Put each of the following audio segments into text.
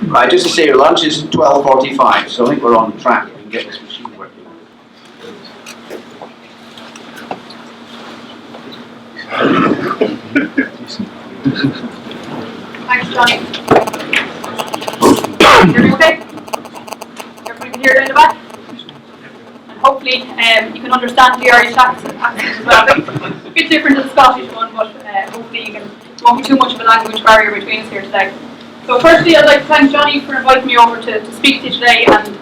Right, just to say, your lunch is 12:45, so I think we're on track. We can get this machine working. Thanks, Johnny. Hear me okay? Everybody can hear it in the back? And hopefully you can understand the Irish accent as well. A bit different to the Scottish one, but hopefully it won't be too much of a language barrier between us here today. So firstly, I'd like to thank Johnny for inviting me over to speak to you today, and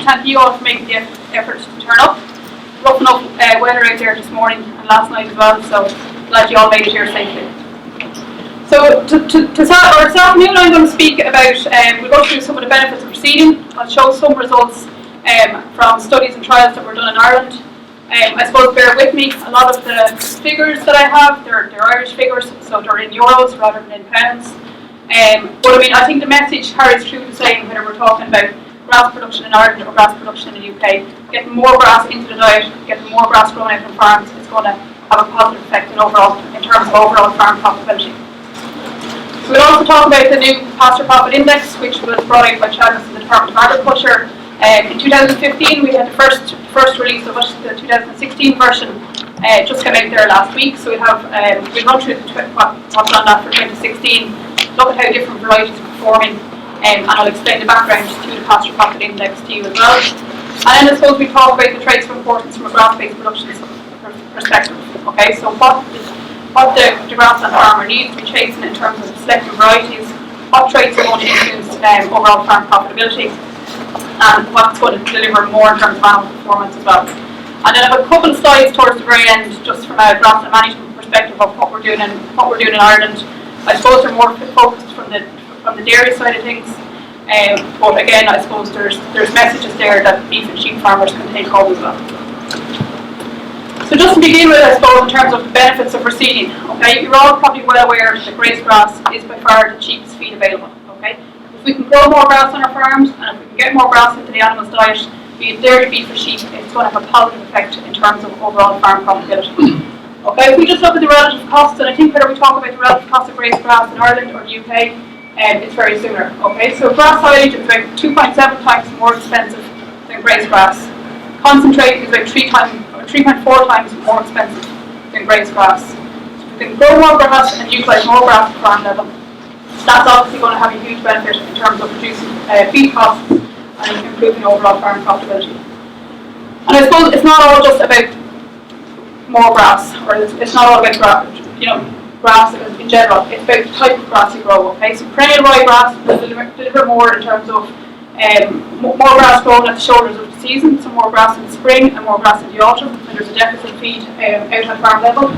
thank you all for making the effort to turn up. Rough enough weather out there this morning and last night as well, so glad you all made it here safely. So this afternoon I'm going to speak about, we'll go through some of the benefits of proceeding. I'll show some results from studies and trials that were done in Ireland. I suppose bear with me, a lot of the figures that I have, they're Irish figures, so they're in euros rather than in pounds. But I mean, I think the message carries through the same whether we're talking about grass production in Ireland or grass production in the UK. Getting more grass into the diet, getting more grass grown out on farms is going to have a positive effect in terms of overall farm profitability. So we'll also talk about the new Pasture Profit Index, which was brought out by Chadwick in the Department of Agriculture. In 2015, we had the first release of it, the 2016 version. Just came out there last week, so we'll run through what's on that for 2016. Look at how different varieties are performing, and I'll explain the background to the Pasture Profit Index to you as well. And then I suppose we talk about the traits of importance from a grass-based production perspective. Okay, so what the grassland farmer needs to be chasing in terms of selecting varieties, what traits are going to influence overall farm profitability, and what's going to deliver more in terms of animal performance as well. And then I have a couple of slides towards the very end, just from a grassland management perspective of what we're doing in Ireland. I suppose they're more focused from the dairy side of things, but again, I suppose there's messages there that beef and sheep farmers can take home as well. So just to begin with, I suppose, in terms of the benefits of proceeding, okay, you're all probably well aware that grass grass is by far the cheapest feed available, okay? If we can grow more grass on our farms, and if we can get more grass into the animal's diet, be it dairy, beef or sheep, it's going to have a positive effect in terms of overall farm profitability. Okay, if we just look at the relative costs, and I think whether we talk about the relative cost of raised grass in Ireland or the UK, it's very similar. Okay, so grass silage is about 2.7 times more expensive than grazed grass. Concentrate is about 3.4 times more expensive than grazed grass. So if we can grow more grass and utilise more grass at farm level, that's obviously going to have a huge benefit in terms of reducing feed costs and improving overall farm profitability. And I suppose it's not all just about more grass, or it's not all about grass in general. It's about the type of grass you grow. Okay, so perennial ryegrass will deliver more in terms of more grass grown at the shoulders of the season, so more grass in the spring and more grass in the autumn when there's a deficit feed out at farm level.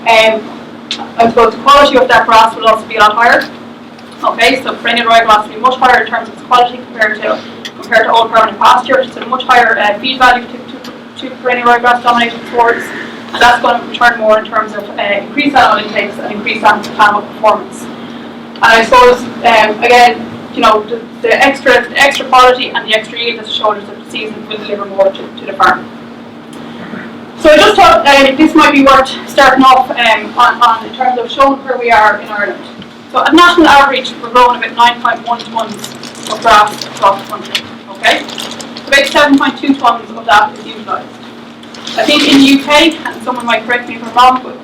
I suppose the quality of that grass will also be a lot higher. Okay, so perennial ryegrass will be much higher in terms of its quality compared to old permanent pasture. It's a much higher feed value to perennial ryegrass dominated towards. And that's going to return more in terms of increased animal intakes and increased animal performance. And I suppose, again, the extra quality and the extra yield at the shoulders of the season will deliver more to the farm. So I just thought this might be worth starting off on in terms of showing where we are in Ireland. So at national average, we're growing about 9.1 tonnes of grass across the country. Okay, about 7.2 tonnes of that is utilised. I think in the UK, and someone might correct me if I'm wrong, but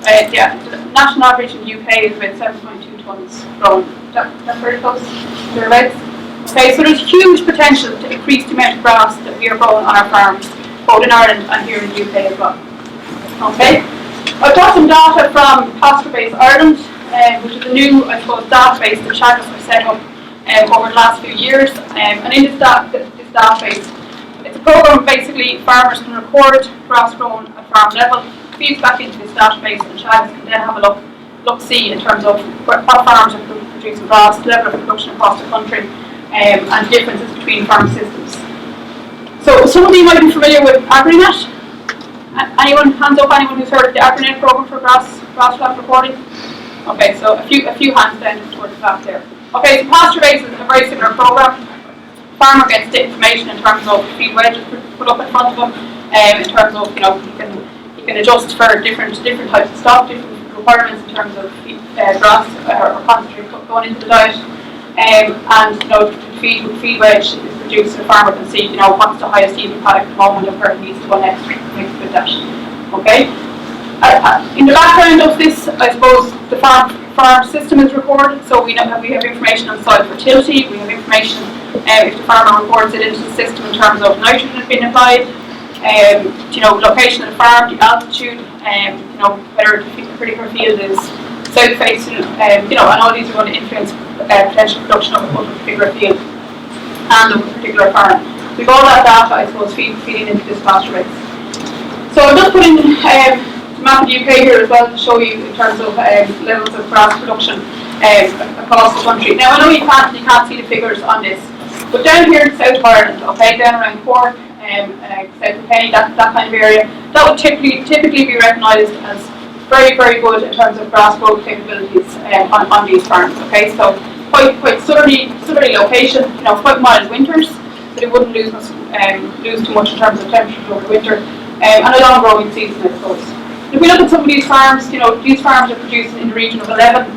the national average in the UK is about 7.2 tonnes grown. That's very close, thereabouts. Okay, so there's huge potential to increase the amount of grass that we are growing on our farms, both in Ireland and here in the UK as well. Okay, I've got some data from Pasture Ireland, which is a new, I suppose, database that Chadwick have set up over the last few years, and in this database, it's a program basically farmers can record grass grown at farm level, feeds back into this database, and Chadwick can then have a look-see in terms of what farms are producing grass, level of production across the country, and differences between farm systems. So some of you might be familiar with AgriNet. Anyone, hands up, anyone who's heard of the AgriNet program for grassland reporting? Okay, so a few hands down towards the back there. Okay, so pasture-based is a very similar program. Farmer gets the information in terms of feed wedges put up in front of him, in terms of he can adjust for different types of stock, different requirements in terms of feed, grass or concentrate going into the diet. and feed wedge is produced, the farmer can see what's the highest yielding paddock at the moment and where it needs to go next with that. Okay. In the background of this, I suppose the farm system is recorded, so we have information on soil fertility. We have information if the farmer records it into the system in terms of nitrogen being applied, location of the farm, the altitude, whether the particular field is south facing, and all these are going to influence potential production of a particular field and of a particular farm. We've all that data, I suppose, feeding into this pasture rates. So I'm just putting the map of the UK here as well to show you in terms of levels of grass production across the country. Now I know you can't see the figures on this, but down here in South Ireland, okay, down around Cork, South of Kenny, that kind of area, that would typically be recognised as very, very good in terms of grass growth capabilities on these farms. Okay, so quite southerly location, quite mild winters, so they wouldn't lose too much in terms of temperature over winter, and a long growing season, I suppose. If we look at some of these farms, these farms are producing in the region of 11,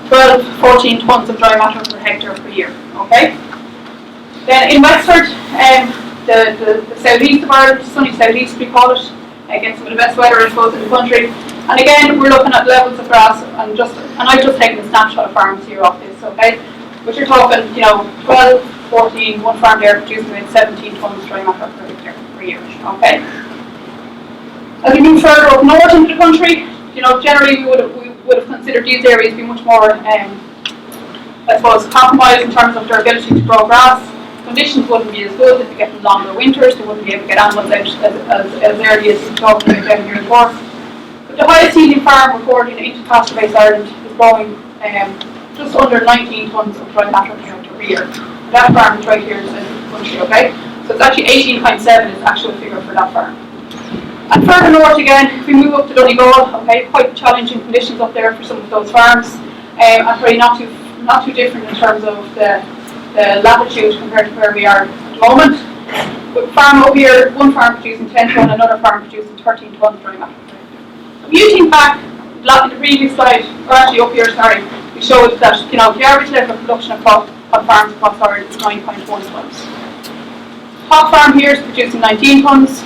12, 14 tonnes of dry matter per hectare per year. Okay. Then in Wexford, the southeast of Ireland, sunny southeast we call it, against some of the best weather I suppose in the country. And again, we're looking at levels of grass, and I've just taken a snapshot of farms here off this. Okay, but you're talking, 12, 14, one farm there producing about 17 tonnes dry matter per hectare per year. Okay. As we move further up north into the country, generally we would have considered these areas to be much more, I suppose, compromised in terms of their ability to grow grass. Conditions wouldn't be as good if you're getting longer winters. They wouldn't be able to get animals out as early as you're talking about down here in Cork. But the highest yielding farm recorded into pasture-based Ireland is growing just under 19 tonnes of dry matter per year. That farm is right here in the centre of the country. Okay, so it's actually 18.7 is the actual figure for that farm. And further north again, if we move up to Donegal, okay, quite challenging conditions up there for some of those farms, and probably not too different in terms of the latitude compared to where we are at the moment. But farm up here, one farm producing 10 tonne, another farm producing 13 tonne dry matter. If you think back in the previous slide, or actually up here, sorry, we showed that the average level of production of farms across Ireland is 9.1 tonnes. Top farm here is producing 19 tonnes.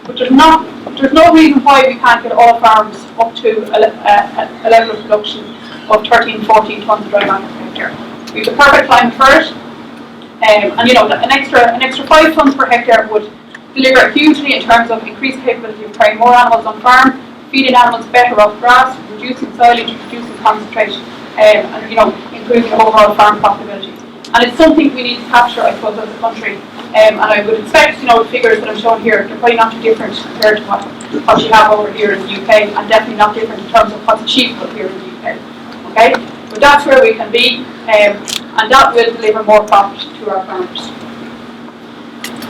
But there's no reason why we can't get all farms up to a level of production of 13, 14 tonnes of dry matter per hectare. We have the perfect climate for it, and an extra 5 tonnes per hectare would deliver hugely in terms of increased capability of carrying more animals on farm, feeding animals better off grass, reducing silage, reducing concentration, and improving overall farm profitability. And it's something we need to capture, I suppose, as a country. And I would expect, the figures that I'm showing here, they're probably not too different compared to what you have over here in the UK, and definitely not different in terms of what's achievable here in the UK. Okay, but that's where we can be, and that will deliver more profit to our farmers.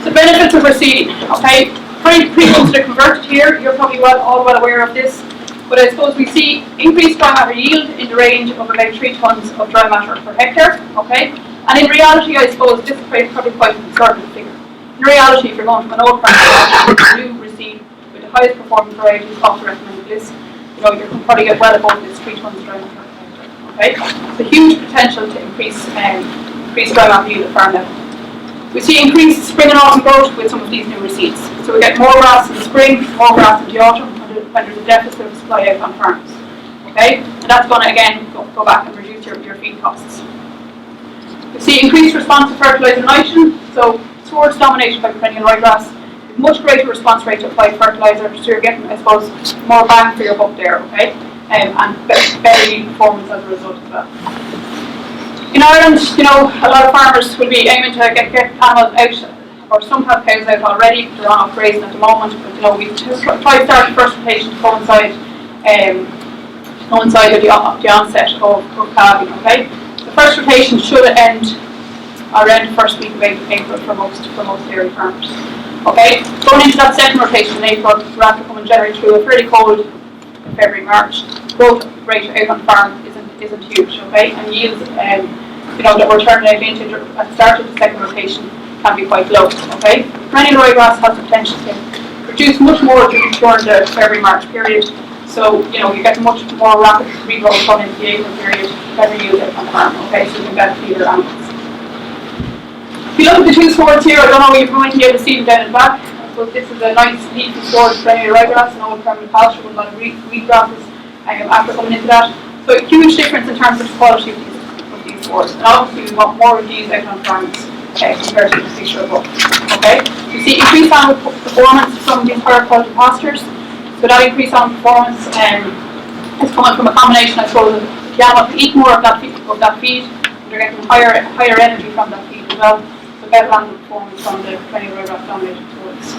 So benefits of reseeding. Okay, pre-ones that are converted here, you're probably all well aware of this, but I suppose we see increased dry matter yield in the range of about 3 tonnes of dry matter per hectare. Okay. And in reality, I suppose this is probably quite a conservative figure. In reality, if you're going from an old farm to new reseed with the highest performing varieties off the recommended list, you can probably get well above this 3 tonnes dry matter per hectare. Okay, so huge potential to increase dry matter yield at farm level. We see increased spring and autumn growth with some of these new reseeds. So we get more grass in the spring, more grass in the autumn, when there's a deficit of supply out on farms. Okay, and that's going to again go back and reduce your feed costs. We see increased response to fertiliser nitrogen, so swords dominated by perennial ryegrass, much greater response rate to applied fertiliser, so you're getting, I suppose, more bang for your buck there, okay, and better yield performance as a result of that. In Ireland, a lot of farmers will be aiming to get animals out, or some have cows out already, they're on off grazing at the moment, but we try to start the first rotation to coincide with the onset of calving, okay. The first rotation should end around the first week of April for most dairy farmers. Okay, going into that second rotation in April, we're after coming January through a fairly cold February, March. Growth rate out on farm isn't huge. Okay, and yields that we're turning out into at the start of the second rotation can be quite low. Okay, perennial ryegrass has the potential to produce much more during the February-March period. So, you know, you get much more rapid regrowth done into the April period, better yield on the farm, okay, so you can better feed your animals. If you look at the two swords here, I don't know if you're going to be able to see them down in the back. I suppose this is a nice leafy sword for any ryegrass, an old permanent pasture with a lot of wheat grasses after coming into that. So a huge difference in terms of the quality of these swords. And obviously we want more of these out on farms compared to the picture above. Okay? You see increased animal performance from these higher quality pastures. So that increased animal performance is coming from a combination, I suppose, of the animal to eat more of that feed, and they're getting higher energy from that feed as well. So better animal performance from the plenty of ryegrass dominated swords.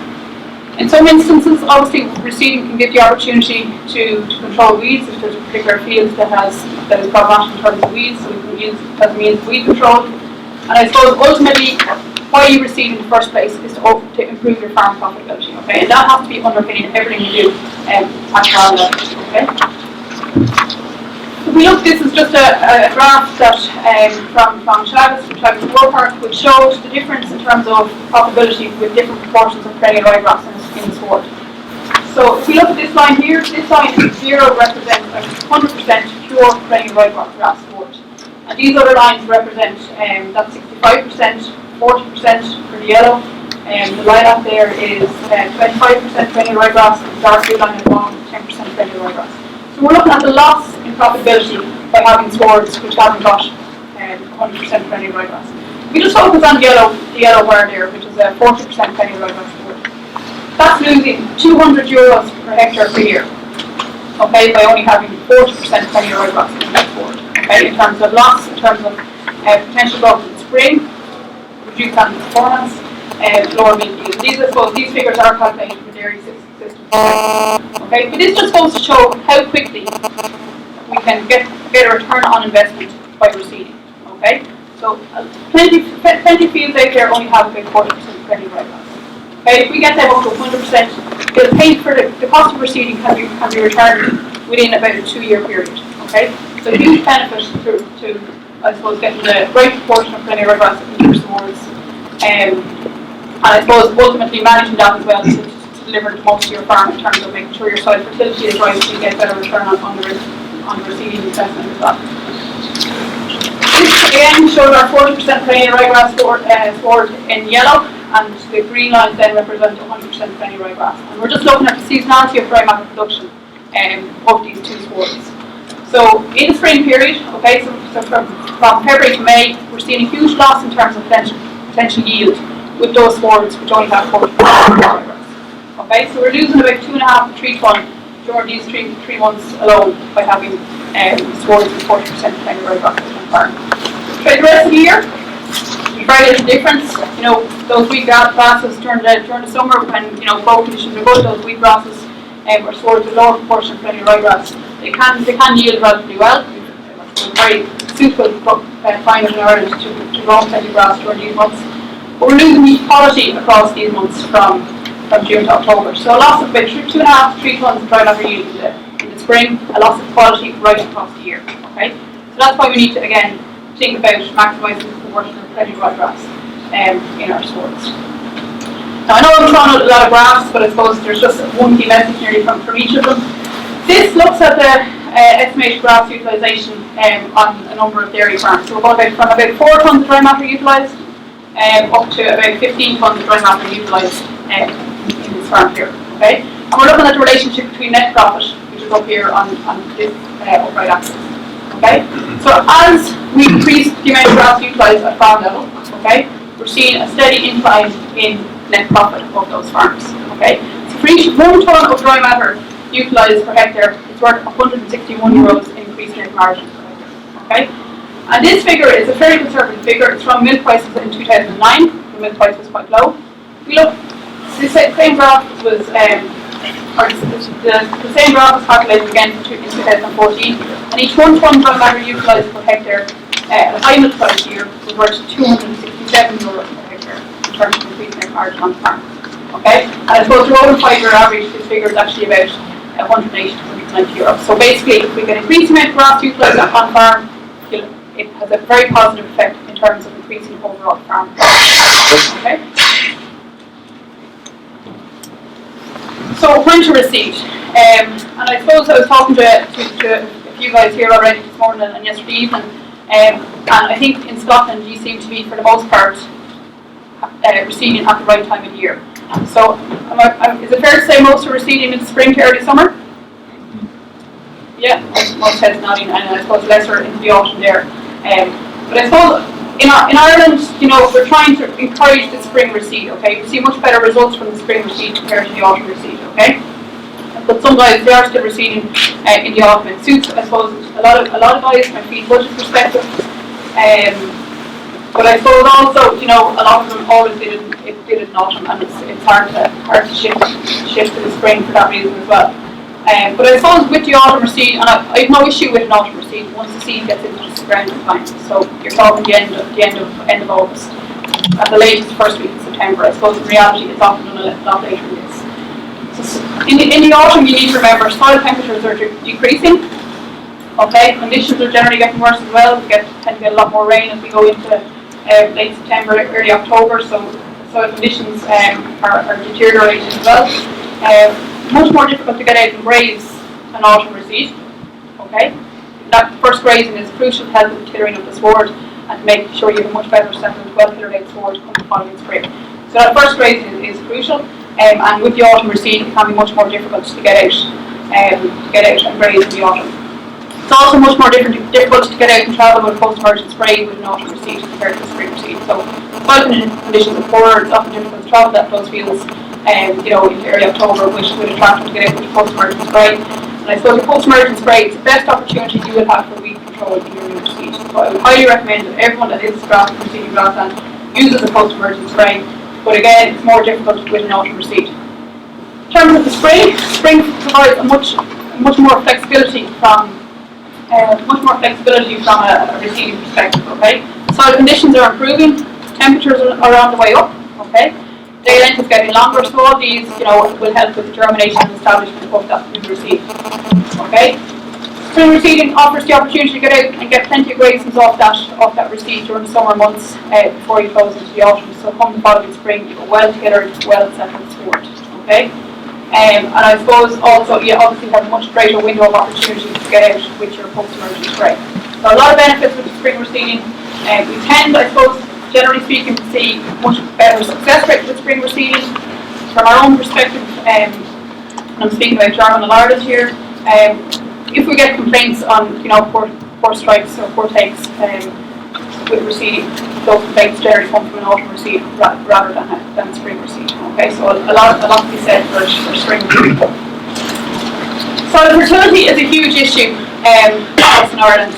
In some instances, obviously, reseeding can give the opportunity to control weeds if there's a particular field that is problematic in terms of weeds, so we can use it as a means of weed control. And I suppose ultimately, why you reseed in the first place is to improve your farm profitability, okay? And that has to be underpinning everything you do at farm level, okay? If we look, this is just a graph that from Chagas Warpark, which shows the difference in terms of profitability with different proportions of perennial ryegrass in the sward. So if we look at this line here, this line 0 represents a 100% pure perennial ryegrass sward. And these other lines represent that 65%, 40% for the yellow, and the lilac there is 25% perennial ryegrass, and the dark blue line at the bottom 10% perennial ryegrass. So we're looking at the loss in profitability by having swords which haven't got 100% perennial ryegrass. We just focus on the yellow bar there, which is a 40% perennial ryegrass sword. That's losing €200 per hectare per year, okay, by only having 40% perennial ryegrass in that sword, okay, in terms of loss, in terms of potential growth in spring, reduced animal performance, lower meat yield. These figures are calculated for dairy systems. Okay, but this just goes to show how quickly we can get a return on investment by reseeding. Okay, so plenty of fields out there only have about 40% perennial ryegrass. Okay, if we get them up to 100%, they'll pay for the cost of reseeding can be returned within about a 2-year period. Okay, so huge benefit to I suppose getting the right proportion of perennial ryegrass into your swords, and I suppose ultimately managing that as well to deliver the most to your farm in terms of making sure your soil fertility is right, so you get better return on the reseeding investment as well. This again shows our 40% perennial ryegrass sward in yellow, and the green lines then represent 100% perennial ryegrass. And we're just looking at the seasonality of dry matter production of these two swords. So in the spring period, okay, so from February to May, we're seeing a huge loss in terms of potential yield with those swords which only have 40% ryegrass. Okay, so we're losing about 2.5 to 3 tonnes during these three months alone by having swords with 40% perennial ryegrass on farm. Try the rest of the year, there's very little difference. You know, those wheat grasses during the summer when growth conditions are good, those wheat grasses or swords with lower proportion of perennial ryegrass, they can yield relatively well. It's very suitable climate in Ireland to grow plenty grass during these months. But we're losing meat quality across these months from June to October. So a loss of about 2.5 to 3 tonnes of dry matter yield in the spring, a loss of quality right across the year. Okay, so that's why we need to again think about maximising the proportion of perennial ryegrass in our swords. Now I know I'm throwing out a lot of graphs, but I suppose there's just one key message nearly from each of them. This looks at the estimated grass utilisation on a number of dairy farms. So we're going from about 4 tonnes of dry matter utilised up to about 15 tonnes of dry matter utilised in this farm here. Okay, and we're looking at the relationship between net profit, which is up here on this upright axis. Okay, so as we increase the amount of grass utilised at farm level, okay, we're seeing a steady incline in net profit of those farms. Okay, so for each 1 tonne of dry matter utilised per hectare, it's worth €161 in increased net margin per hectare. Okay, and this figure is a very conservative figure. It's from milk prices in 2009. The milk price was quite low. We look, the same graph was the same graph was calculated again in 2014, and each 1 tonne dry matter utilised per hectare at a high milk price year was worth €267 per hectare in terms of increased net margin on the farm. Okay, and I suppose the rolling 5-year average, this figure is actually about 180 to 190 euros. So basically, if we can increase the amount of grass utilised on farm, it has a very positive effect in terms of increasing overall farm. Okay. So when to reseed? And I suppose I was talking to a few guys here already this morning and yesterday evening, and I think in Scotland you seem to be, for the most part, reseeding at the right time of year. So is it fair to say most are reseeding in spring to early summer? Yeah, most heads nodding, and I suppose lesser into the autumn there. But I suppose in Ireland, you know, we're trying to encourage the spring reseed, okay? We see much better results from the spring reseed compared to the autumn reseed, okay? But some guys, they are still reseeding in the autumn. It suits, I suppose, a lot of guys from a feed budget perspective. But I suppose also, you know, a lot of them always did it in autumn, and it's hard to shift to the spring for that reason as well. But I suppose with the autumn reseed, and I have no issue with an autumn reseed once the seed gets into the ground in time. So you're talking the end of August, at the latest first week of September. I suppose in reality it's often done a lot later than this. So in the autumn, you need to remember soil temperatures are decreasing. Okay, conditions are generally getting worse as well. We tend to get a lot more rain as we go into late September, early October. So soil conditions are deteriorating as well. Much more difficult to get out and graze an autumn reseed. Okay, that first grazing is crucial to help with the tillering of the sward and to make sure you have a much better settled, well-tilled out sward come the following spring. So that first grazing is crucial, and with the autumn reseed, it can be much more difficult to get out and graze in the autumn. It's also much more difficult to get out and travel with post-emergent spray with an autumn reseed compared to a spring reseed. So soil conditions are poor, it's often difficult to travel those fields. You know, in early October, which would attract them to get out with post-emergent spray. And I suppose the post-emergent spray is the best opportunity you will have for weed control in your new seed. So I would highly recommend that everyone that is receiving grassland uses a post-emergent spray. But again, it's more difficult with an autumn reseed. In terms of the spring provides a much more flexibility from a reseeding perspective. Okay, soil conditions are improving, temperatures are on the way up. Okay. Day length is getting longer, so all these, you know, will help with the germination and establishment of that new reseed. Okay? Spring reseeding offers the opportunity to get out and get plenty of grazings off that reseed during the summer months before you close into the autumn. So come the following spring, you have a well-tilled, well-settled sward. Okay? And I suppose also you obviously have a much greater window of opportunity to get out with your post-emergent spray. So a lot of benefits with the spring reseeding. We tend, I suppose, generally speaking, to see much better success rate with spring reseeding. From our own perspective, and I'm speaking about Germinal Ireland here, if we get complaints on, you know, poor strikes or poor takes with reseeding, those complaints generally come from an autumn reseed rather than spring reseed. Okay, so a lot to be said for spring reseed. Soil fertility is a huge issue in Ireland.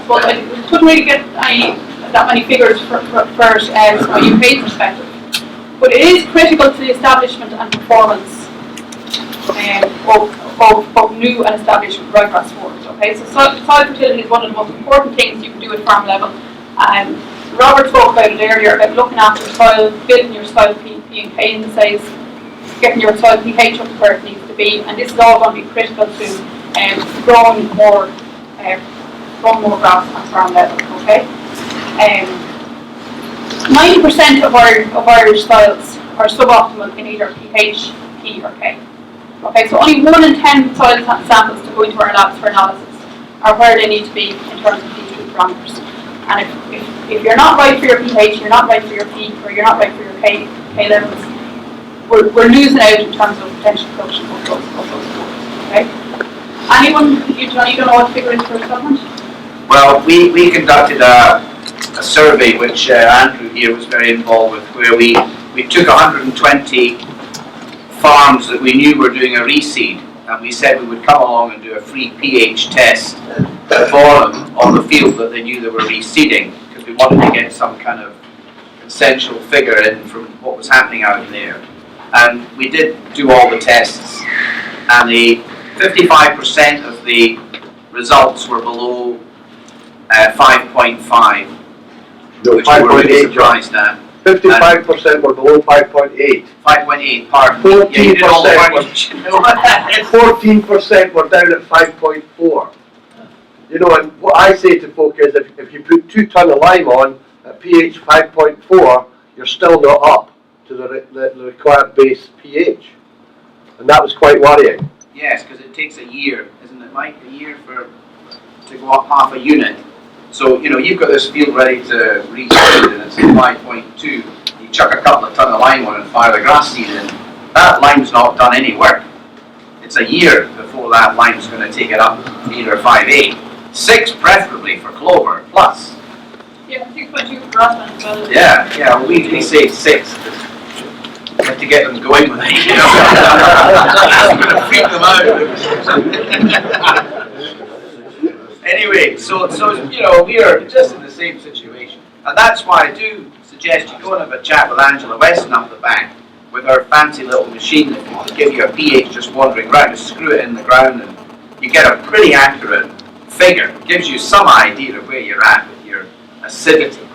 But I couldn't really get that many figures from a UK perspective. But it is critical to the establishment and performance of both new and established ryegrass swards. Okay, so soil fertility is one of the most important things you can do at farm level. Robert spoke about it earlier, about looking after soil, building your soil P and K indices, getting your soil pH up to where it needs to be, and this is all going to be critical to growing more grass at farm level. Okay. 90% of Irish soils are suboptimal in either pH, P or K. Okay, so only 1 in 10 soil samples to go into our labs for analysis are where they need to be in terms of these two parameters. And if you're not right for your pH, you're not right for your P, or you're not right for your K levels, we're losing out in terms of potential production of those scores. Okay? Anyone, you don't know what the figure is for Scotland? Well, we conducted a survey which Andrew here was very involved with, where we took 120 farms that we knew were doing a reseed, and we said we would come along and do a free pH test for them on the field that they knew they were reseeding, because we wanted to get some kind of consensual figure in from what was happening out there. And we did do all the tests, and the 55% of the results were below 5.5. No, which we were really surprised at. 55% were below 5.8. 5.8, pardon. 14% were down at 5.4. You know, and what I say to folk is if you put 2 tons of lime on at pH 5.4, you're still not up to the required base pH. And and that was quite worrying. Yes, because it takes a year, isn't it, Mike? A year to go up half a unit. So, you know, you've got this field ready to reseed and it's 5.2. You chuck a couple of ton of lime on and fire the grass seed in. That lime's not done any work. It's a year before that lime's going to take it up either 5A. 6 preferably for clover plus. Yeah, 6.2 for grassland as well. Yeah, we say 6. You have to get them going with it, you know. I'm going to freak them out. Anyway, so you know, we are just in the same situation. And that's why I do suggest you go and have a chat with Angela Weston up the back with her fancy little machine that will give you a pH just wandering around. Just screw it in the ground and you get a pretty accurate figure. It gives you some idea of where you're at with your acidity.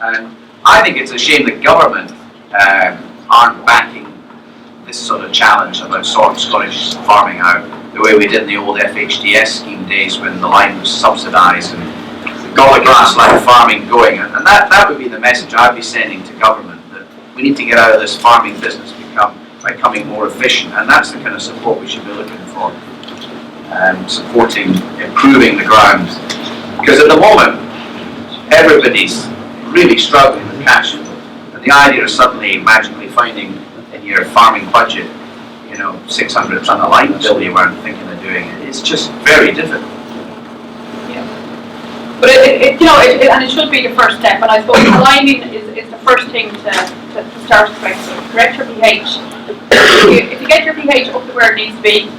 And I think it's a shame that government aren't backing this sort of challenge about sorting Scottish farming out the way we did in the old FHDS scheme days when the lime was subsidised and got the grassland farming going. And that would be the message I'd be sending to government, that we need to get out of this farming business by becoming more efficient, and that's the kind of support we should be looking for. Supporting, improving the ground. Because at the moment, everybody's really struggling with cash. And the idea of suddenly magically finding in your farming budget, you know, 600 ton of lime bill you weren't thinking of doing, it's just very difficult. Yeah. But it you know, and it should be the first step, and I suppose liming is the first thing to start to correct. So correct your pH. If you get your pH up to where it needs to be,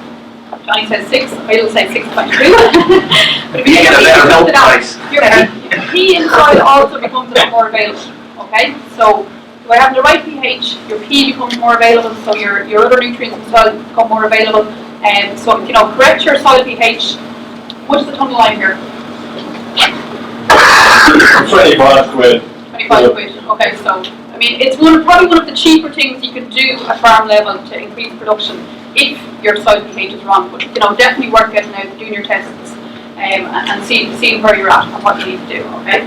Johnny says 6, I will say 6.2. But if you get your pH up to that, your pea in soil also becomes a bit more available. Okay? So by having the right pH, your pea becomes more available, so your other nutrients in the soil become more available. And so, you know, correct your soil pH. What is the ton of lime here? 25 quid. 25 quid. Okay, so I mean, it's probably one of the cheaper things you can do at farm level to increase production if your soil pH is wrong. But you know, definitely worth getting out, doing your tests, and seeing where you're at and what you need to do. Okay.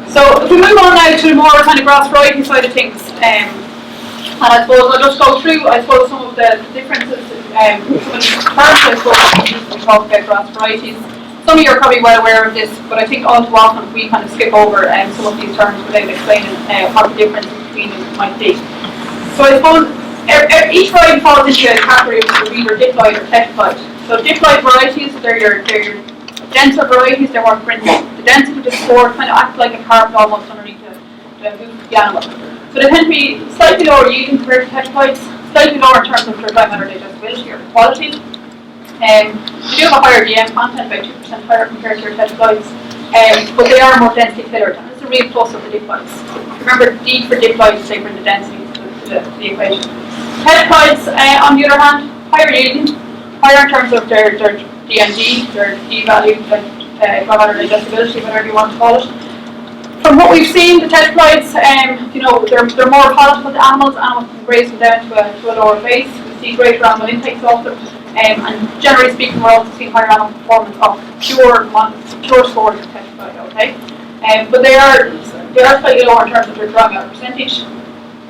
So if we move on now to the more kind of grass variety side of things, and I suppose I'll just go through some of the differences. Some of the terms I suppose we talk about grass varieties. Some of you are probably well aware of this, but I think all too often we kind of skip over some of these terms without explaining what the difference between them might be. So I suppose each variety falls into a category of either diploid or tetraploid. So diploid varieties, they're your denser varieties, they're more printed. The density of the spore kind of acts like a carpet almost underneath the hoof of the animal. So they tend to be slightly lower yielding compared to tetraploids, slightly lower in terms of their diameter digestibility or quality. They do have a higher DM content, about 2% higher compared to your tetraploids, but they are more densely pillared, and it's a real plus of the diploids. Remember, D for diploids, they bring the density to the equation. Tetraploids, on the other hand, higher yielding, higher in terms of their DMD, their D value, diameter digestibility, whatever you want to call it. From what we've seen, the tetraploids, you know, they're more palatable to animals. Animals can graze them down to a lower base. We see greater animal intakes off them. And generally speaking, we're also seeing higher animal performance of pure scores of tetraploid, okay? But they are slightly lower in terms of their dry matter percentage.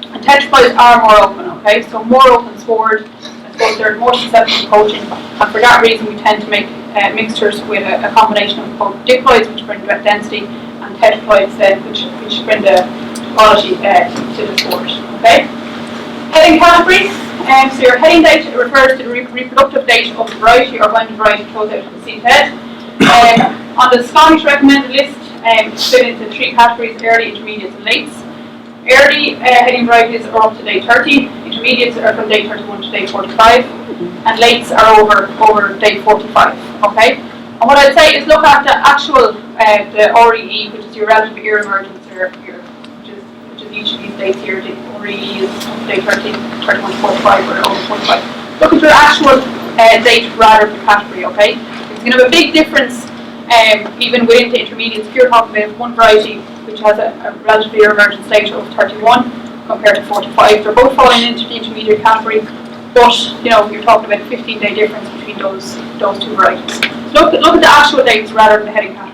And tetraploids are more open, okay? So more open spored, I suppose they're more susceptible to poaching. And for that reason, we tend to make mixtures with a combination of both diploids, which bring direct density, and tetraploids, which bring the quality to the sport, okay? Heading category. So your heading date refers to the reproductive date of the variety or when the variety throws out of the seed head. On the Scottish recommended list, it's split into 3 categories: early, intermediates, and lates. Early heading varieties are up to day 30, intermediates are from day 31 to day 45, and lates are over day 45. Okay. And what I'd say is look at the actual the REE, which is your relative ear emergence, which is each of these dates here. The REE is day 30, 31 to 45, or over 45. Look at your actual date rather than category. Okay. It's going to have a big difference even within the intermediates. Here, talking about one variety which has a relatively ear emergence date of 31 compared to 45. They're both falling into the intermediate category, but you know you're talking about a 15-day difference between those 2 varieties. So look at the actual dates rather than the heading categories.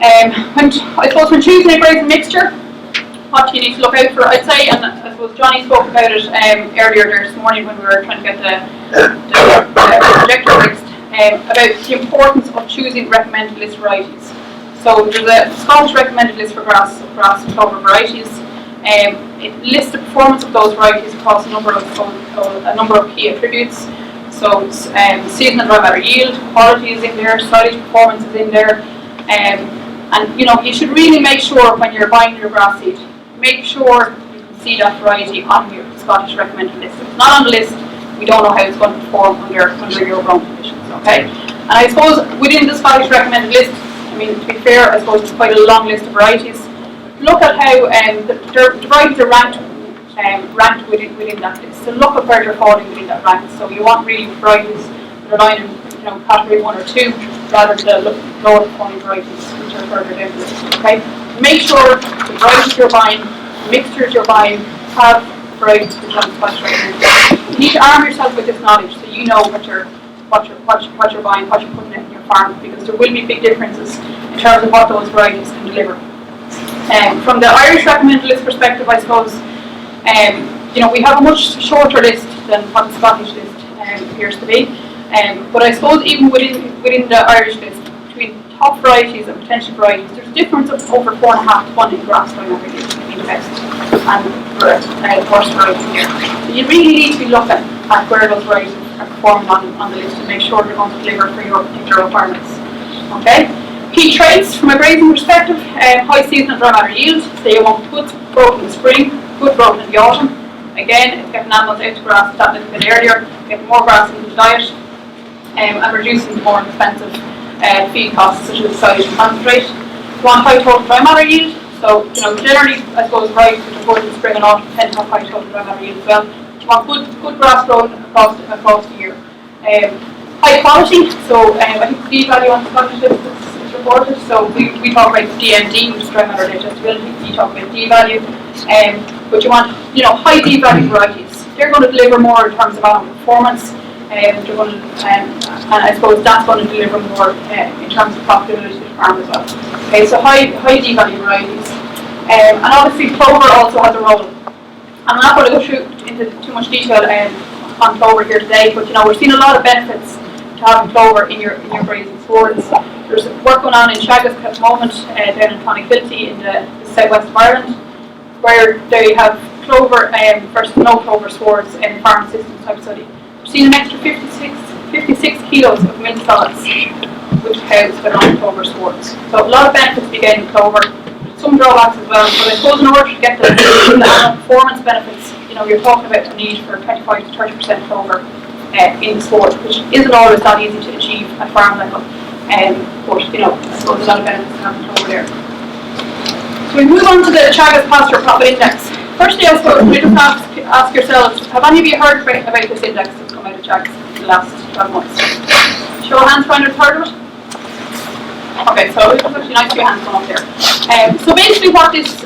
I suppose when choosing a grazing mixture, what do you need to look out for? I'd say, and I suppose suppose Johnny spoke about it earlier this morning when we were trying to get the projector fixed, about the importance of choosing recommended list varieties. So there's a Scottish recommended list for grass and clover varieties. It lists the performance of those varieties across a number of key attributes. So seasonal dry matter yield, quality is in there, silage performance is in there, and you know, you should really make sure when you're buying your grass seed, make sure you can see that variety on your Scottish recommended list. If it's not on the list, we don't know how it's going to perform under your growing conditions. Okay, and I suppose within the Scottish recommended list, I mean, to be fair, I suppose it's quite a long list of varieties. Look at how the varieties are ranked within that list. So look at where they're falling within that rank. So you want really varieties that are lying in category 1 or 2, rather than the lower performing varieties which are further down the list. Okay, make sure the varieties you're buying, mixtures you're buying, have varieties which are Scottish recommended list. You need to arm yourself with this knowledge so you know what you're buying, what you're putting in your farm, because there will be big differences in terms of what those varieties can deliver. From the Irish recommended list perspective, I suppose, we have a much shorter list than what the Scottish list appears to be. But I suppose even within the Irish list, between top varieties and potential varieties, there's a difference of over 4.5 to 1 in grass dry matter yield between the best and worst varieties here. So you really need to be looking at where those varieties are performing on the list to make sure they're going to deliver for your particular requirements. Okay. Key traits from a grazing perspective: high seasonal dry matter yield. So you want good growth in the spring, good growth in the autumn. Again, it's getting animals out to grass that little bit earlier, getting more grass into the diet, and reducing the more expensive feed costs such as silage and concentrate. You want high total dry matter yield. So generally, I suppose varieties which are good in the spring and autumn tend to have high total dry matter yield as well. You want good grass growth across the year. High quality. So I think the D value on the Scottish list is reported. So we talk about DMD, which is dry matter digestibility. We talk about D value. But you want high D value varieties. They're going to deliver more in terms of animal performance. And I suppose that's going to deliver more in terms of profitability to the farm as well. Okay, so high D value varieties. And obviously clover also has a role. I'm not going to go into too much detail on clover here today, but we're seeing a lot of benefits to having clover in your grazing swords. There's work going on in Teagasc at the moment down in Clonakilty in the southwest of Ireland, where they have clover versus no clover swords in farm systems type study. We're seeing an extra 56 kilos of milk solids with cows that are on clover swords. So a lot of benefits to be gained in clover. Some drawbacks as well, but I suppose in order to get the performance benefits, you're talking about the need for 25 to 30% clover in the sword, which isn't always that easy to achieve at farm level. But I suppose a lot of benefits to having clover there. So we move on to the Teagasc Pasture Profit Index. Firstly, I suppose we just ask yourselves, have any of you heard about this index that's come out of Teagasc in the last 12 months? Show of hands, find out heard of it? Okay, so it's actually nice to your hands going up there. So basically what this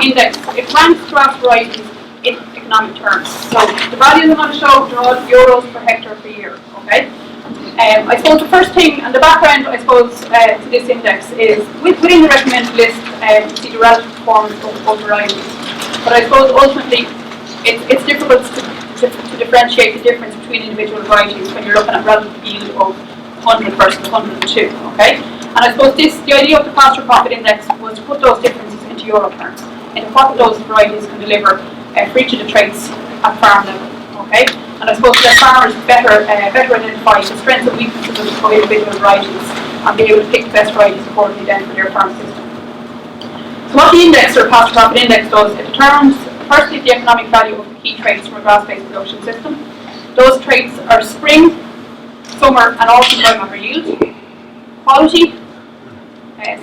index, it ranks grass varieties in economic terms. So the values I'm going to show, they're all euros per hectare per year, okay? I suppose the first thing, and the background, I suppose, to this index is, within the recommended list, you see the relative performance of varieties. But I suppose ultimately, it's difficult to differentiate the difference between individual varieties when you're looking at relative yield of 100 versus 102, okay? And I suppose the idea of the pasture profit index was to put those differences into euro terms, into what those varieties can deliver for each of the traits at farm level, okay? And I suppose that farmers better identify the strengths and weaknesses of individual varieties and be able to pick the best varieties accordingly then for their farm system. So what the index, or pasture profit index, does, it determines firstly the economic value of the key traits from a grass-based production system. Those traits are spring, summer and autumn dry matter yield, quality,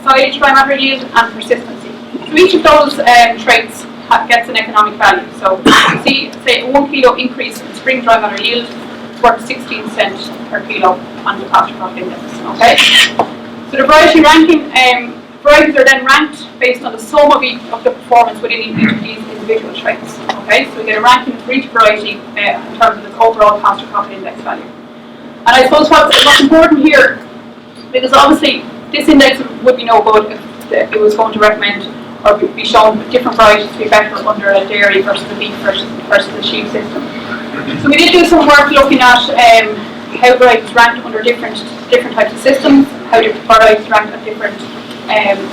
silage dry matter yield and persistency. So each of those traits gets an economic value. So you see, say a 1 kilo increase in spring dry matter yield is worth 16 cents per kilo on the pasture profit index. Okay. So the variety ranking, varieties are then ranked based on the sum of the performance within each of these individual traits. Okay. So we get a ranking for each variety in terms of its overall pasture profit index value. And I suppose what's important here, because obviously this index would be no good if it was going to recommend or be shown different varieties to be better under a dairy versus a beef versus a sheep system. So we did do some work looking at how varieties ranked under different types of systems, how different varieties ranked at different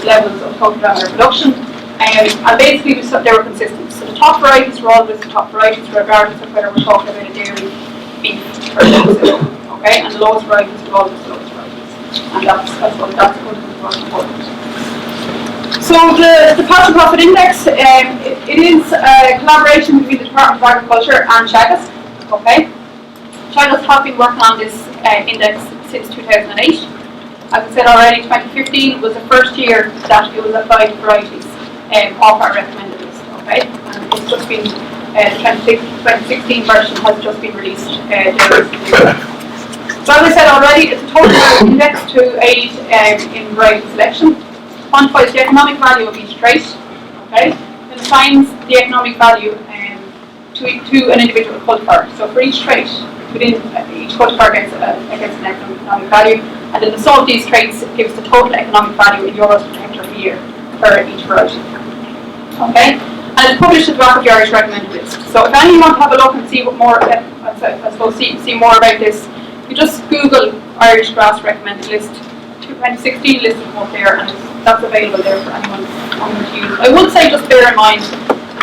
levels of total diameter production, and basically they were consistent. So the top varieties were always the top varieties, regardless of whether we're talking about a dairy, beef, or sheep system. Okay, and the lowest varieties were always the lowest varieties, and that's what's important. So the Pasture Profit Index, it is a collaboration between the Department of Agriculture and Teagasc. Okay, Teagasc have been working on this index since 2008. As I said already, 2015 was the first year that it was applied to varieties off our recommended list. Okay, and it's just been the 2016 version has just been released. So as I said already, it's a total index to aid in variety selection. Quantifies the economic value of each trait, okay, and assigns the economic value to an individual cultivar. So for each trait, within each cultivar gets an economic value, and then the sum of these traits gives the total economic value in euros per hectare per year for each variety. Okay, and it's published at the back of the Irish recommended list. So if anyone want to have a look and see what more, I suppose see more about this, you just Google Irish grass recommended list. 2016 list will come up there, and that's available there for anyone to use. I would say just bear in mind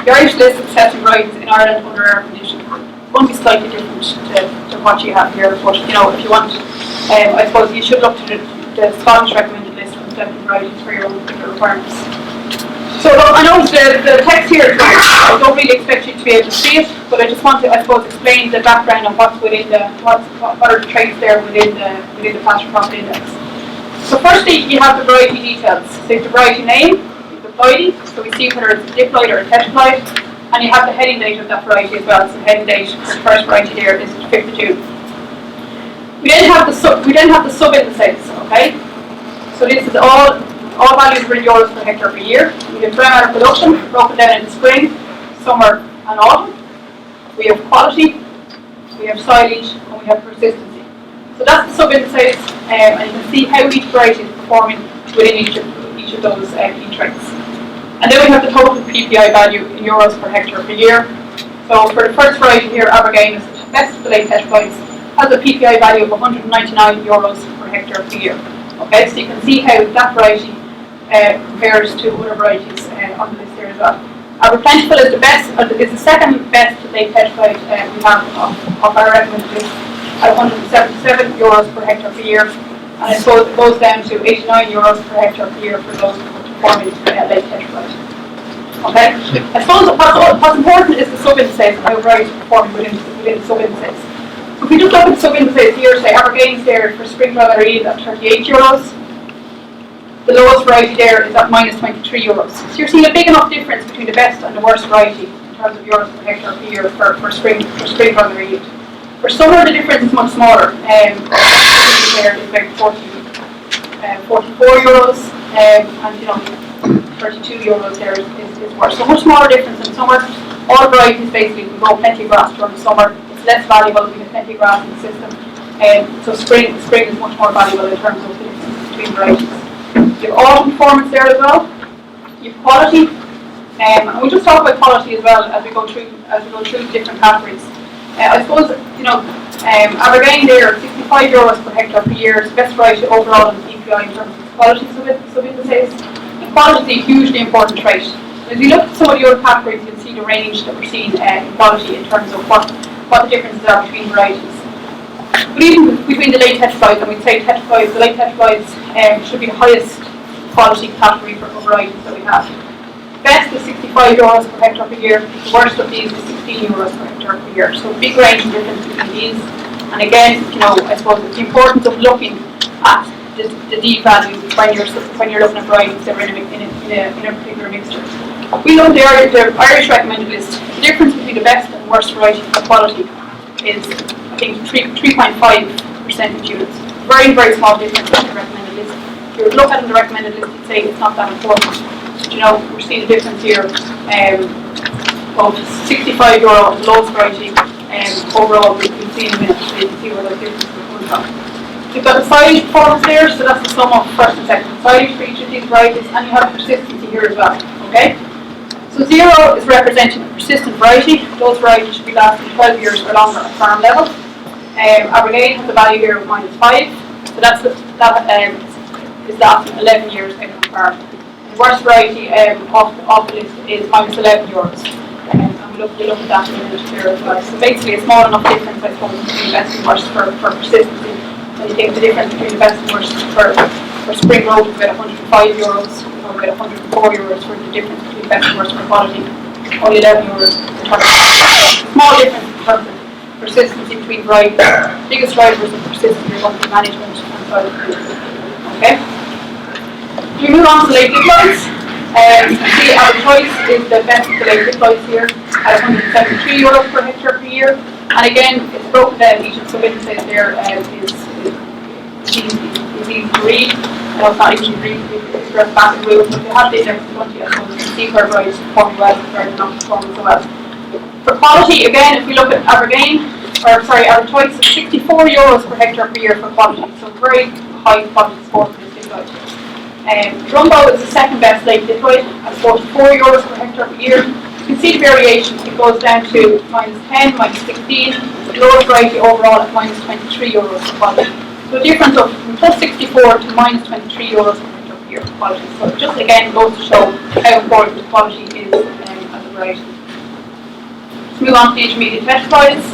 the Irish list of testing varieties in Ireland under our condition won't be slightly different to what you have here. But you know, if you want, I suppose you should look to the Scottish recommended list of testing varieties for your own particular requirements. So I know the text here is there. I don't really expect you to be able to see it, but I just want to, I suppose, explain the background on what's within what are the traits there within the Pasture Profit Index. So firstly, you have the variety details. So you have the variety name, the variety, so we see whether it's a diploid or a tetraploid, and you have the heading date of that variety as well. So the heading date for the first variety there is the 5th of June. We then have the sub indices, okay? So this is all values are in euros per hectare per year. We have dry matter production broken down into spring, summer, and autumn. We have quality, we have silage, and we have persistency. So that's the sub-indices, and you can see how each variety is performing within each of those key traits. And then we have the total PPI value in euros per hectare per year. So for the first variety here, Abergain is the best of the late tetraploids, has a PPI value of 199 euros per hectare per year. Okay, so you can see how that variety compares to other varieties on the list here as well. Our Plentiful is the second best late tetraploid we have of our recommended list, at 177 euros per hectare per year, and I suppose it goes down to 89 euros per hectare per year for those performing late tetraploid. Okay, I suppose what's important is the sub-indices and how varieties are performing within the sub-indices. So if we just look at the sub-indices here, say Abergain's there for spring dry matter yield at 38 euros. The lowest variety there is at minus 23 euros. So you're seeing a big enough difference between the best and the worst variety in terms of euros per hectare per year for spring dry matter yield. For summer, the difference is much smaller. There is about 44 euros, and you know, 32 euros there is worse. So much smaller difference in summer. All varieties basically can grow plenty of grass during the summer. It's less valuable if we have plenty of grass in the system. So spring is much more valuable in terms of the difference between varieties. You have autumn performance there as well. You have quality, and we'll just talk about quality as well as we go through the different categories. I suppose, you know, Abergain there, 65 euros per hectare per year is the best variety overall in the PPI in terms of quality sub-indices. And quality is a hugely important trait. As you look at some of the other categories, you'll see the range that we're seeing in quality in terms of what the differences are between varieties. But even between the late tetraploids, and we'd say the late tetraploids should be the highest quality category for varieties that we have. Best is 65 euros per hectare per year. The worst of these is 16 euros per hectare per year. So a big range of difference between these. And again, you know, I suppose it's the importance of looking at the D value when you're looking at varieties that are in a particular mixture. We know the Irish recommended list. The difference between the best and worst variety for quality is, I think, 3.5 percentage units. Very, very small difference in the recommended list. If you look at the recommended list, you'd say it's not that important. You know, we're seeing a difference here of 65 euro lowest variety, overall we can see in a minute, so you can see where the difference is coming from. You've got the silage performance there, so that's the sum of first and second silage for each of these varieties, and you have persistency here as well. Okay? So 0 is representing a persistent variety. Those varieties should be lasting 12 years or longer at farm level. Abergain has a value here of -5, so that is lasting 11 years out on farm. The worst variety off the list is -11 euros. And we'll look at that in a minute here as well. So basically a small enough difference, I suppose, between best and worst for persistency. When you take the difference between the best and worst for spring road is about 105 euros, or about 104 euros for the difference between best and worst for quality. Only 11 euros in terms of small difference in terms of persistency between varieties. Biggest drivers of persistency are monthly management and soil food. Okay? We move on to late diploids. You can see our choice is the best of the late diploids here at 173 euros per hectare per year. And again, it's broken down each of the witnesses there is easy to read. I know it's not easy to read if you're at back rules, but if you have the index in front of you, I suppose you can see where varieties are performing well and where they're not performing so well. For quality, again, if we look at our choice is 64 euros per hectare per year for quality, so very high quality score for this diploid. Jumbo is the second best late diploid at 44 euros per hectare per year. You can see the variation, it goes down to -10, -16, the lowest variety overall at -23 euros per quality. So a difference of from +64 to -23 euros per hectare per year for quality. So it just again goes to show how important the quality is as a variety. Let's move on to the intermediate tetraploids.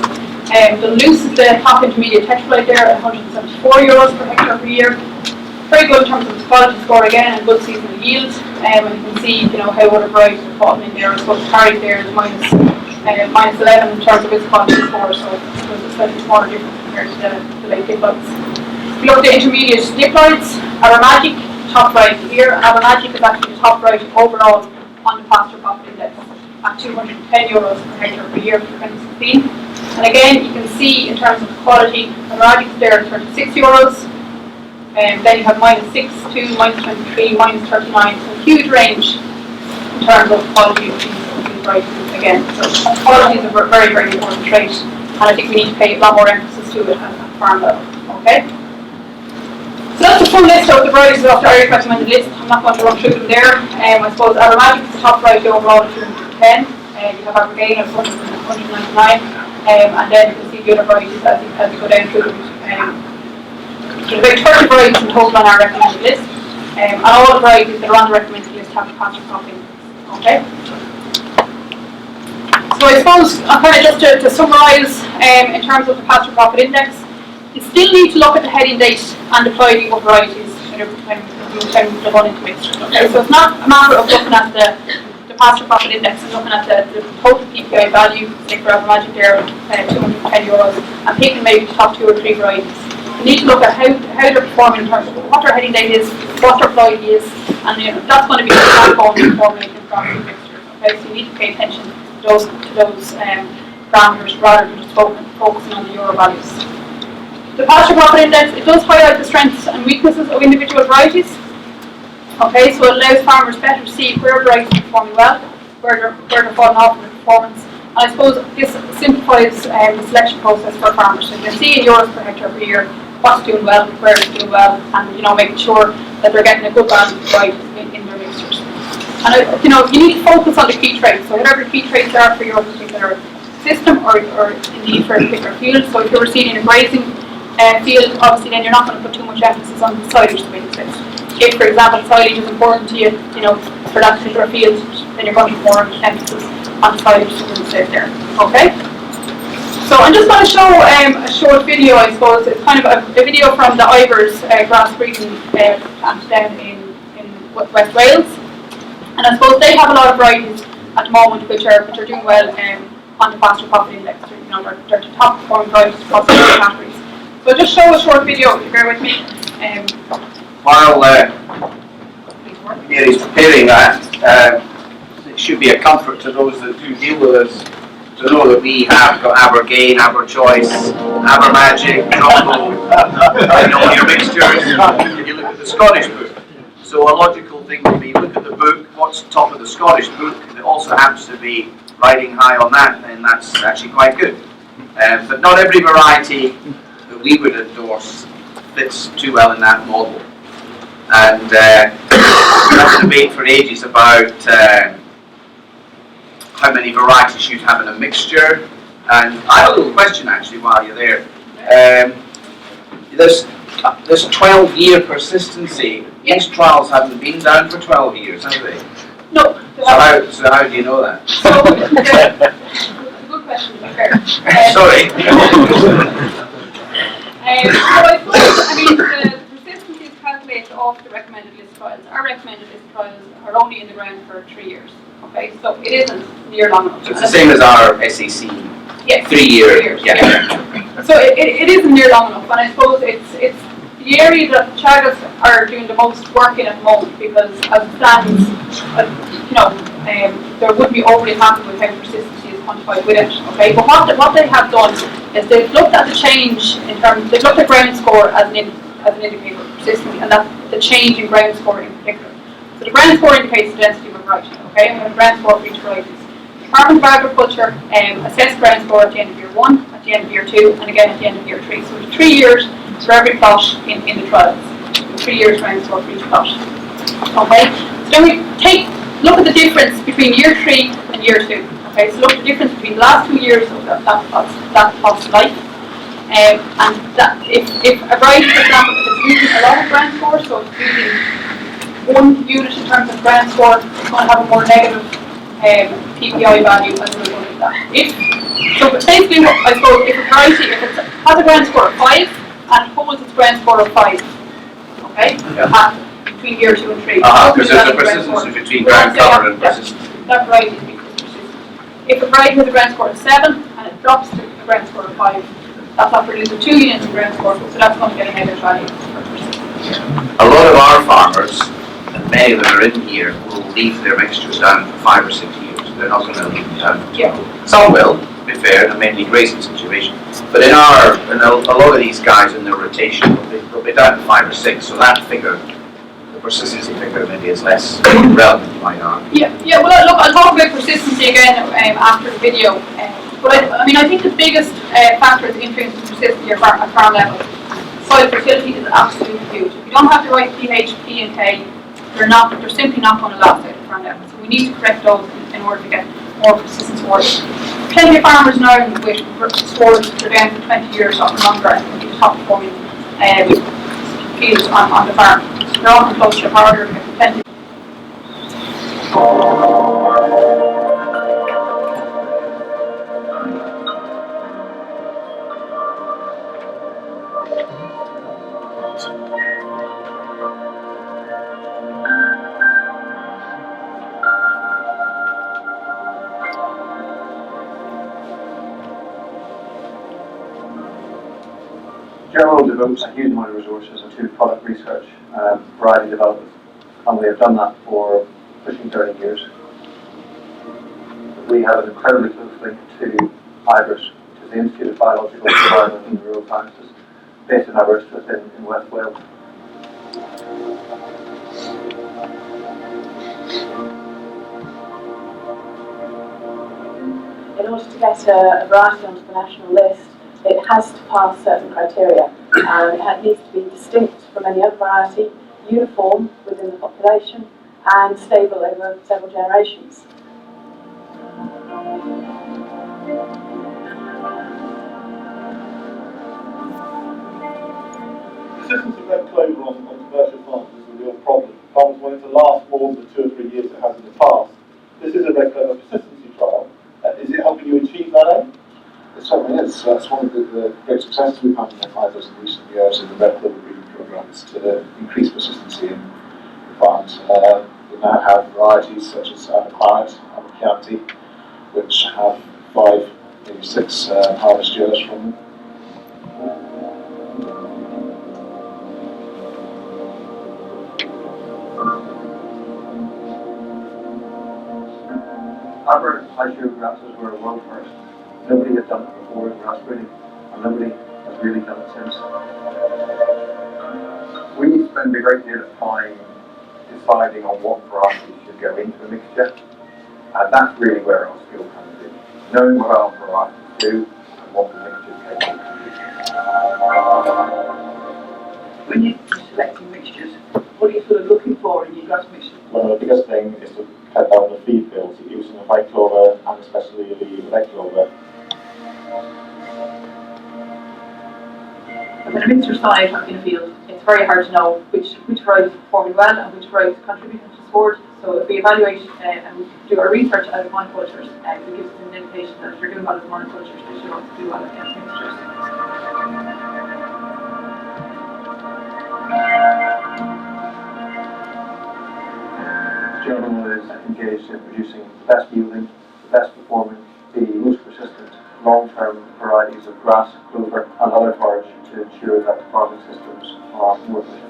The loose is the top intermediate tetraploid there at 174 euros per hectare per year. Very good in terms of its quality score again and good seasonal yield. And you can see, how other varieties are falling in there. So carried there is -11 in terms of its quality score. So there's a slightly smaller difference compared to the late diploids. If you look at the intermediate diploids, Aromatic, top variety here. Aromatic is actually the top variety overall on the pasture profit index at 210 euros per hectare per year for 2016. And again, you can see in terms of quality, Aromatic is there at 36 euros. And then you have -6 to -23, -39, so a huge range in terms of quality of these varieties again. So quality is a very, very important trait, and I think we need to pay a lot more emphasis to it at farm level. Okay? So that's the full list of the varieties off the Irish recommended list. I'm not going to run through them there. I suppose Aromatic is the top variety overall at 210. You have Abergain at 199, and then you can see the other varieties as you go down through them. There's about 30 varieties in total on our recommended list, and all the varieties that are on the recommended list have a pasture crop index. Okay? So I suppose, kind of just to summarise, in terms of the pasture profit index, you still need to look at the heading date and diploidy of varieties when they're going into mixture. Okay? So it's not a matter of looking at the pasture profit index and looking at the total PPI value, say for Aromatic there, 210 euros, and picking maybe the top 2 or 3 varieties. You need to look at how they're performing in terms of what their heading date is, what their ploidy is, and that's going to be the backbone of formulating crop mixtures. Okay, so you need to pay attention to those parameters rather than just focusing on the euro values. The pasture profit index, it does highlight the strengths and weaknesses of individual varieties. Okay, so it allows farmers better to see where varieties are performing well, where they're falling off in their performance. And I suppose this simplifies the selection process for farmers. So you can see in euros per hectare per year what's doing well, where it's doing well, and making sure that they're getting a good balance of varieties in their mixtures. And you need to focus on the key traits. So whatever the key traits are for your particular system, or indeed for a particular field. So if you're seeding a grazing field, obviously then you're not going to put too much emphasis on the silage to make sense. If, for example, silage is important to you, for that particular field, then you're going to put more emphasis on the silage to instead there. Okay? So I'm just going to show a short video, I suppose. It's kind of a video from the Ivors grass breeding plant down in West Wales. And I suppose they have a lot of varieties at the moment which are doing well on the pasture profit index. They're the top performing varieties across the categories. So I'll just show a short video, if you bear with me. While Mary's preparing that, it should be a comfort to those that do deal with us to know that we have got Abergain, Aberchoice, Abermagic, Jumbo, your mixtures. You look at the Scottish book. So a logical thing would be look at the book, what's top of the Scottish book, and it also happens to be riding high on that, and that's actually quite good. But not every variety that we would endorse fits too well in that model. And we had a debate for ages about how many varieties you'd have in a mixture. And I have a little question actually while you're there. There's 12-year persistency. These trials haven't been done for 12 years, have they? No. So how do you know that? So, good question, to be fair. Sorry. The persistency is calculated off the recommended list trials. Our recommended list trials are only in the ground for 3 years. Okay, so it isn't near long enough. So it's the same as our SEC. Yes. 3 years. 3 years. Yeah. So it isn't near long enough, and I suppose it's the area that charities are doing the most work in at the moment, because as it stands, there would be overly happy with how persistency is quantified with it. Okay, but what they have done is they've looked at the change they've looked at ground score as an indicator of persistency, and that's the change in ground score in particular. So the ground score indicates the density of a variety. Okay, and we have a ground score for each variety. Department of Agriculture assess ground score at the end of year 1, at the end of year 2, and again at the end of year 3. So it's 3 years for every plot in the trials. 3 years ground score for each plot. Okay, so then we look at the difference between year 3 and year 2. Okay, so look at the difference between the last 2 years of that plot's life. And that if a variety, for example, if it's using a lot of ground score, so it's using 1 unit in terms of ground score, it's going to have a more negative PPI value as a result of that. So basically, I suppose, if a variety, if it has a ground score of 5 and holds its ground score of 5, okay, between year 2 and 3. Because there's a persistence between ground cover and persistence. That variety is persistent. If a variety has a ground score of 7 and it drops to a ground score of 5, that's not producing 2 units in ground score, so that's going to get a negative value for persistence. A lot of our farmers, and many of them are in here, will leave their mixtures down for 5 or 6 years. They're not going to leave them down for 2. Some will, to be fair, in a mainly grazing situation. But in a lot of these guys in their rotation, they'll be down to 5 or 6. So that figure, the persistency figure, maybe is less relevant, you might argue. Yeah. Well, look, I'll talk about persistency again after the video. But I think the biggest factor that influences persistency at farm level, soil fertility, is absolutely huge. If you don't have the right pH, P and K, they're simply not going to last out at farm level. So we need to correct those in order to get more persistent scores. Plenty of farmers now with scores that are down for 20 years or longer and the top performing fields on the farm. They're often close to harder to get plenty. Germinal devotes a huge amount of resources into product research, variety development, and we have done that for pushing 30 years. We have an incredibly close link to IBRS, which is the Institute of Biological Environment and Rural Sciences, based in Aberystwyth in West Wales. In order to get a variety onto the national list, it has to pass certain criteria. It needs to be distinct from any other variety, uniform within the population, and stable over several generations. Persistence of red clover on commercial farms is a real problem. Farmers want it to last more than the 2 or 3 years it has in the past. This is a red clover persistency trial. Is it helping you achieve that aim? It certainly is. That's one of the great successes we've had in McEvoy in recent years in the red clover breeding programme, is to increase persistency in the farms. We now have varieties such as Claret and Chianti, which have 5, maybe 6 harvest years from them. Our high-sugar grasses were a world first. Nobody had done it before in grass breeding, and nobody has really done it since. We spend a great deal of time deciding on what varieties should go into a mixture, and that's really where our skill comes in. Knowing what our varieties do and what the mixture is capable of. When you're selecting mixtures, what do you forward and you got to mixture? One of the biggest thing is to cut down the feed bills, using the white clover and especially the red clover. When a mixture's gone out in a field, it's very hard to know which varieties are performing well and which varieties are contributing to sport. So if we evaluate and we do our research out of monocultures, it gives us an indication that if you're doing well with monocultures, they should also do well against mixtures. Germinal is engaged in producing the best yielding, the best performing, the most persistent long-term varieties of grass, clover and other forage to ensure that the farming systems are more efficient.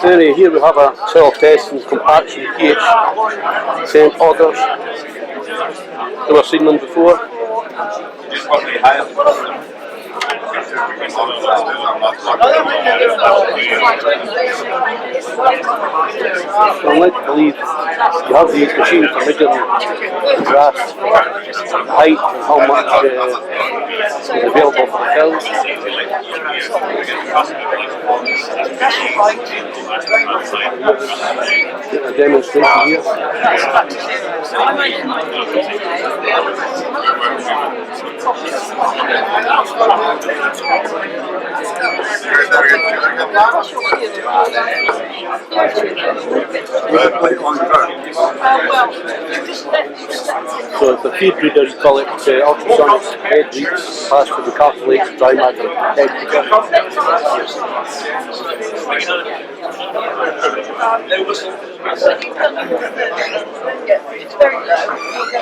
Here we have a soil test and compaction pH, same orders. Never seen them before. I'm led to believe you have these machines for measuring grass, height and how much is available for the field. A demonstration here. So the feed readers collect ultrasonic head reads passed to the calculated dry matter head reader. It's very low.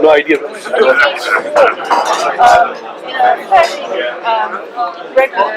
No idea. Regular.